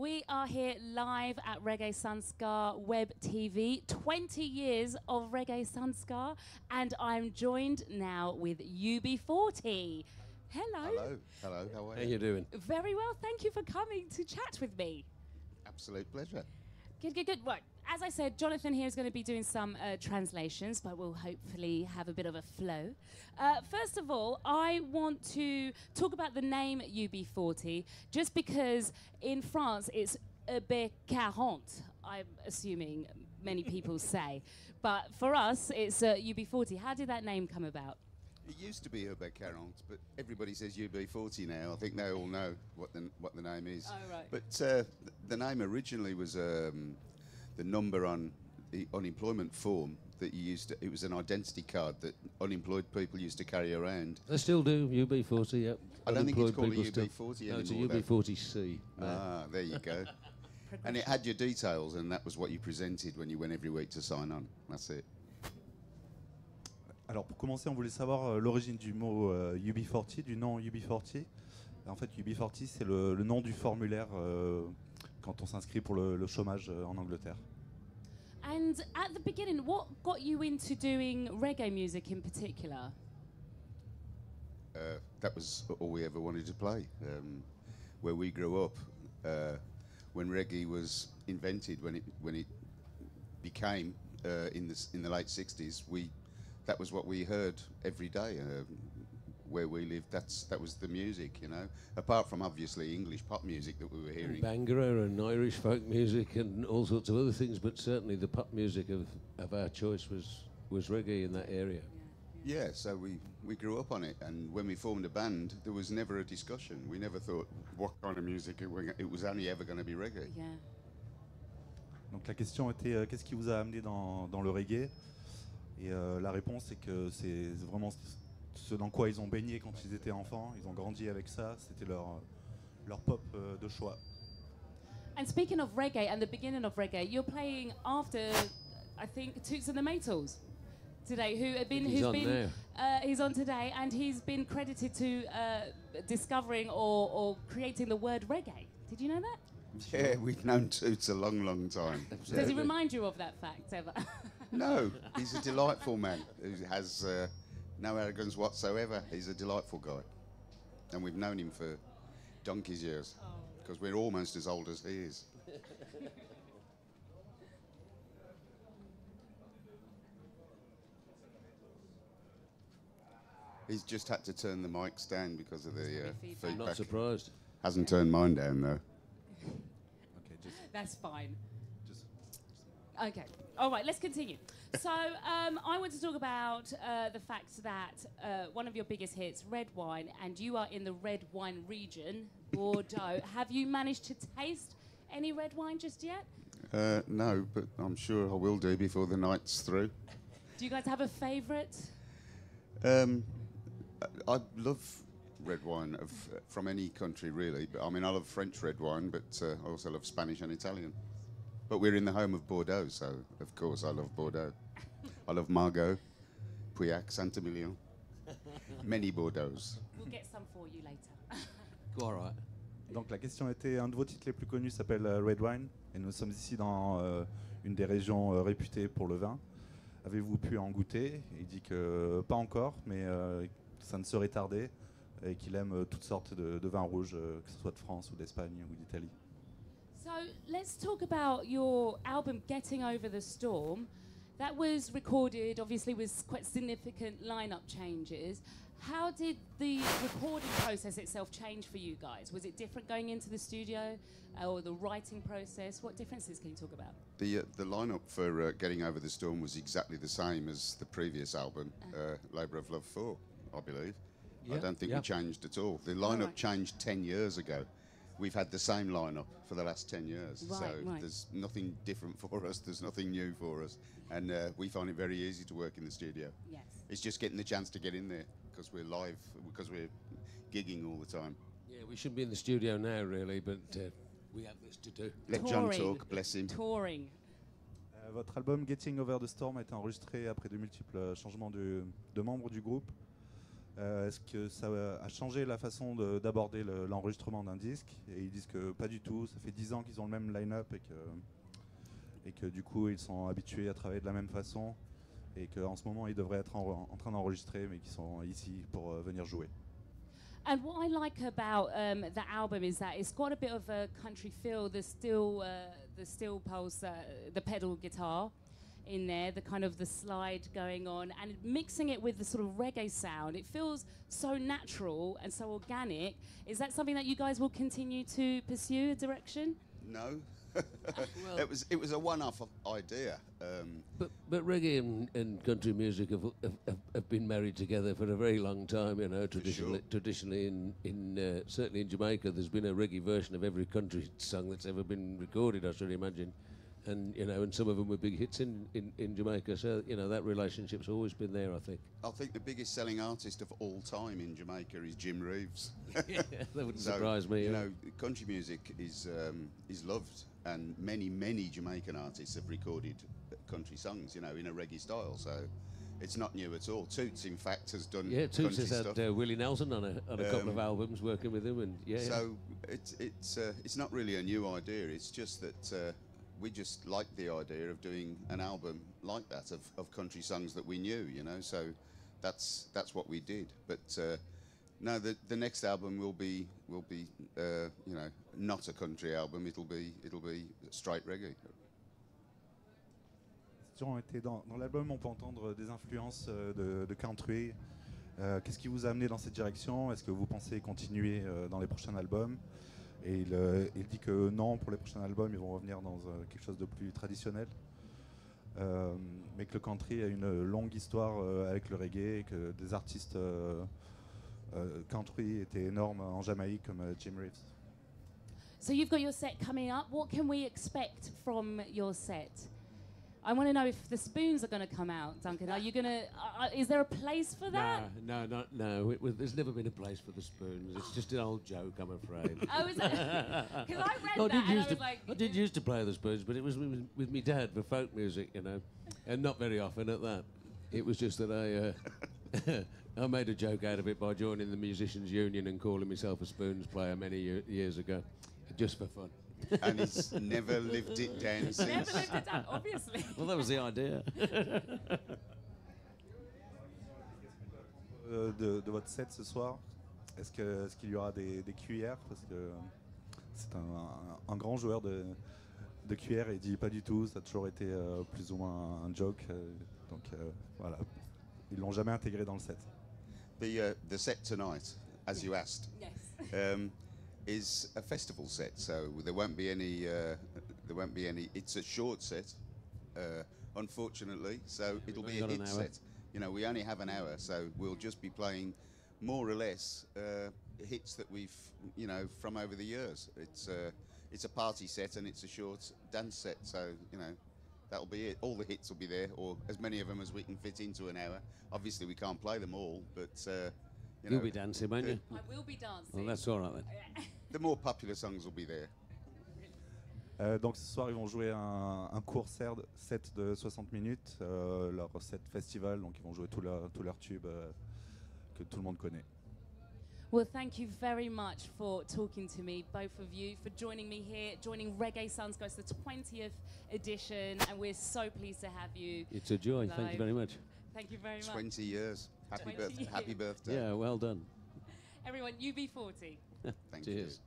We are here live at Reggae Sun Ska web TV, 20 years of Reggae Sun Ska, and I'm joined now with UB40. Hello. Hello. Hello. How are you? How you doing? Very well, thank you for coming to chat with me. Absolute pleasure. Good, good, good. Right, as I said, Jonathan here is going to be doing some translations, but we'll hopefully have a bit of a flow. First of all, I want to talk about the name UB40, just because in France it's UB40, I'm assuming many people say. But for us, it's UB40. How did that name come about? It used to be UB40, but everybody says UB40 now. I think they all know what the name is. Oh, right. But the name originally was the number on the unemployment form that you used to, it was an identity card that unemployed people used to carry around. They still do, UB40, yep. I don't think it's called a Unemployed UB40 people anymore. No, it's a UB40C. No. Ah, there you go. And it had your details, and that was what you presented when you went every week to sign on. That's it. Alors pour commencer, on voulait savoir l'origine du mot UB40, du nom UB40. En fait, UB40, c'est le nom du formulaire quand on s'inscrit pour le chômage en Angleterre. And at the beginning, what got you into doing reggae music in particular? That was all we ever wanted to play. Where we grew up, when reggae was invented, when it became in the late 60s, that was what we heard every day. Where we lived, that was the music, you know. Apart from obviously English pop music that we were hearing. Bhangra and Irish folk music and all sorts of other things, but certainly the pop music of our choice was reggae in that area. Yeah, so we grew up on it, and when we formed a band, there was never a discussion. We never thought what kind of music it was only ever going to be reggae. Yeah. Donc la question était qu'est-ce qui vous a amené dans le reggae? Et la réponse c'est que c'est vraiment ce dans quoi ils ont baigné quand ils étaient enfants. Ils ont grandi avec ça. C'était leur pop de choix. And speaking of reggae and the beginning of reggae, you're playing after, I think, Toots and the Maytals today, he's on today, and he's been credited to discovering or creating the word reggae. Did you know that? Yeah, we've known Toots a long, long time. Does he remind you of that fact ever? No, he's a delightful man who has no arrogance whatsoever. He's a delightful guy. And we've known him for donkey's years, because we're almost as old as he is. He's just had to turn the mics down because of the feedback. I'm not surprised. Hasn't turned mine down, though. Okay, That's fine. Okay. All right, let's continue. So I want to talk about the fact that one of your biggest hits, red wine, and you are in the red wine region, Bordeaux. Have you managed to taste any red wine just yet? No, but I'm sure I will do before the night's through. Do you guys have a favourite? I love red wine from any country, really. But I mean, I love French red wine, but I also love Spanish and Italian. But we're in the home of Bordeaux, so of course I love Bordeaux. I love Margaux, Pauillac, Saint-Emilion. Many Bordeaux. We'll get some for you later. Go all right. Donc la question était, un de vos titres les plus connus s'appelle Red Wine, et nous sommes ici dans une des régions réputées pour le vin. Avez-vous pu en goûter? Il dit que pas encore, mais ça ne saurait tarder, et qu'il aime toutes sortes de vins rouges, que ce soit de France ou d'Espagne ou d'Italie. So let's talk about your album Getting Over the Storm. That was recorded, obviously, with quite significant lineup changes. How did the recording process itself change for you guys? Was it different going into the studio or the writing process? What differences can you talk about? The lineup for Getting Over the Storm was exactly the same as the previous album, Labour of Love 4, I believe. Yeah, I don't think we changed at all. The lineup changed 10 years ago. We've had the same lineup for the last 10 years, so there's nothing different for us, there's nothing new for us, and we find it very easy to work in the studio. Yes. It's just getting the chance to get in there, because we're live, because we're gigging all the time. Yeah, we should be in the studio now, really, but we have this to do. Let John talk, bless him. Touring. Votre album Getting Over the Storm a été enregistré après de multiples changements de membres du groupe. Est-ce que ça a changé la façon d'aborder l'enregistrement d'un disque? Et ils disent que pas du tout, ça fait 10 ans qu'ils ont le même line-up et que du coup ils sont habitués à travailler de la même façon et qu'en ce moment ils devraient être en train d'enregistrer mais qu'ils sont ici pour venir jouer. And what I like about the album is that it's got a bit of a country feel. There's still the steel pulse, the pedal guitar in there, the kind of the slide going on, and mixing it with the sort of reggae sound. It feels so natural and so organic. Is that something that you guys will continue to pursue, a direction? No. Well, it was a one-off idea. But reggae and country music have been married together for a very long time. You know, traditionally in certainly in Jamaica, there's been a reggae version of every country song that's ever been recorded, I should imagine. And you know, and some of them were big hits in Jamaica. So you know, that relationship's always been there, I think. I think the biggest selling artist of all time in Jamaica is Jim Reeves. Yeah, that wouldn't surprise me. You Yeah. know, country music is loved, and many Jamaican artists have recorded country songs, you know, in a reggae style. So it's not new at all. Toots, in fact, has done Yeah, Toots country has stuff. had Willie Nelson on a couple of albums working with him, and yeah. So it's not really a new idea. It's just that we just liked the idea of doing an album like that of country songs that we knew, you know. So that's what we did. But no, the next album will be you know, not a country album. It'll be straight reggae. Dans l'album, on peut entendre des influences de country. Qu'est-ce qui vous a amené dans cette direction? Est-ce que vous pensez continuer dans les prochains albums? Et il dit que non, pour les prochains albums, ils vont revenir dans quelque chose de plus traditionnel. Mais que le country a une longue histoire avec le reggae et que des artistes country étaient énormes en Jamaïque comme Jim Reeves. So you've got your set coming up. What can we expect from your set? I want to know if the spoons are going to come out, Duncan. Are you going to? Is there a place for that? No. There's never been a place for the spoons. It's just an old joke, I'm afraid. Oh, is it? Because I read that and I was like... I did used to play the spoons, but it was with me dad for folk music, you know, and not very often at that. It was just that I made a joke out of it by joining the Musicians' Union and calling myself a spoons player many years ago, just for fun. And he's never lived it down since. Never lived it down, obviously. Well, that was the idea. De votre set ce soir, est-ce qu'il y aura des cuillères? Parce que c'est un grand joueur de cuillères et il dit pas du tout, ça a toujours été plus ou moins un joke. Donc voilà, ils l'ont jamais intégré dans le set. The set tonight, as you asked. Yes. Is a festival set, so there won't be any. It's a short set, unfortunately. So it'll be a hit set. You know, we only have an hour, so we'll just be playing more or less hits that we've, you know, from over the years. It's a party set and it's a short dance set, so you know, that'll be it. All the hits will be there, or as many of them as we can fit into an hour. Obviously, we can't play them all, but. You'll be dancing, won't you? I will be dancing. Well, that's all right then. The more popular songs will be there. Donc ce soir, ils vont jouer un court set de 60 minutes, leur set festival, donc ils vont jouer tous leurs tubes que tout le monde connaît. Well, thank you very much for talking to me, both of you, for joining me here, joining Reggae Sun Ska. It's the 20th edition, and we're so pleased to have you. It's a joy. live. Thank you very much. Thank you very much. 20 years. Happy 20 birthday. Happy birthday. Yeah, well done. Everyone, UB40. Thank you. Cheers.